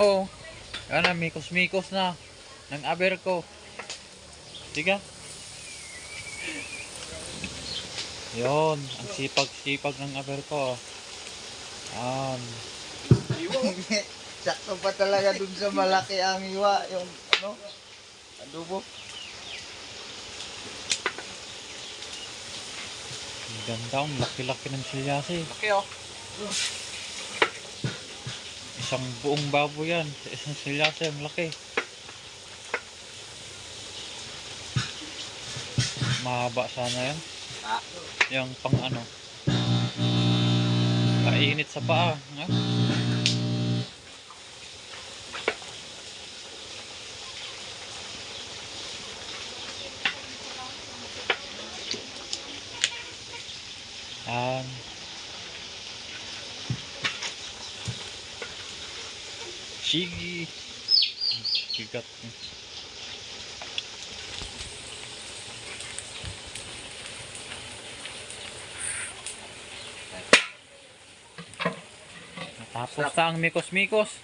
Oo. Yan na, mikos-mikos na. Ng aber ko. Diga. Yon, ang sipag-sipag ng aber ko. Yan. Sakto pa talaga dun sa malaki ang hiwa, yung ano, adobo. Ang ganda, ang laki-laki ng silyasi. Laki oh. Isang buong baboy yan. Isang silyasi, ang laki. Mahaba sana yan. Ah. Yung pang ano. Kainit sa paa. Ha? Yan. Sige. Bigat. Tapos na ang mikos-mikos.